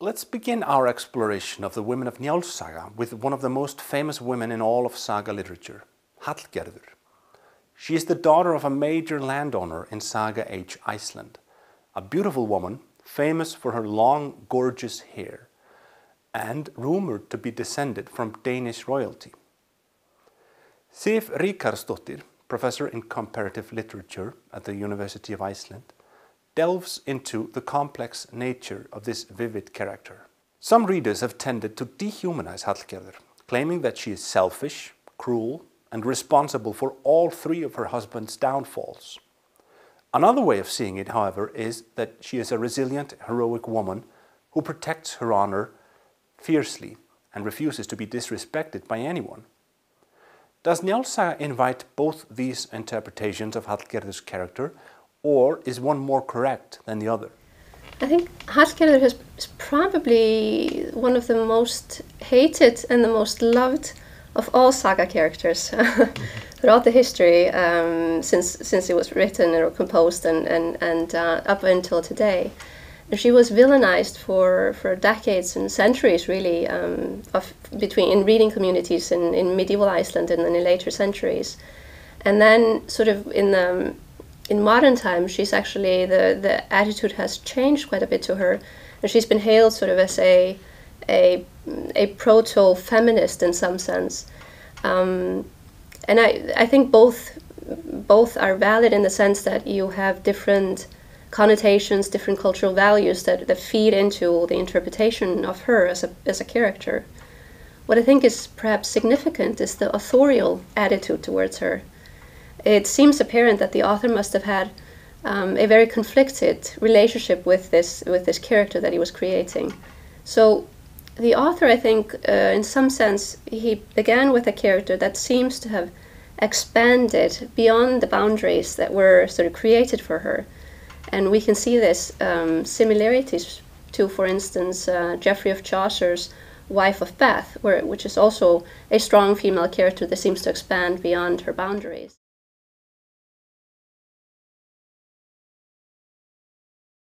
Let's begin our exploration of the women of Njáls saga with one of the most famous women in all of saga literature, Hallgerður. She is the daughter of a major landowner in Saga Age Iceland, a beautiful woman famous for her long, gorgeous hair, and rumored to be descended from Danish royalty. Sif Ríkharðsdóttir, professor in comparative literature at the University of Iceland, delves into the complex nature of this vivid character. Some readers have tended to dehumanize Hallgerður, claiming that she is selfish, cruel, and responsible for all three of her husband's downfalls. Another way of seeing it, however, is that she is a resilient, heroic woman who protects her honor fiercely and refuses to be disrespected by anyone. Does Njáls saga invite both these interpretations of Hallgerður's character, or is one more correct than the other? I think Hallgerður is probably one of the most hated and the most loved of all saga characters throughout the history, since it was written or composed and up until today. And she was villainized for decades and centuries, really, in reading communities in medieval Iceland and in later centuries. And then, sort of in modern times, she's actually the attitude has changed quite a bit to her, and she's been hailed sort of as a proto-feminist in some sense, and I think both are valid in the sense that you have different connotations, different cultural values that feed into the interpretation of her as a character. What I think is perhaps significant is the authorial attitude towards her. It seems apparent that the author must have had a very conflicted relationship with this character that he was creating. So the author, I think, in some sense, he began with a character that seems to have expanded beyond the boundaries that were sort of created for her. And we can see this similarities to, for instance, Geoffrey of Chaucer's wife of Bath, which is also a strong female character that seems to expand beyond her boundaries.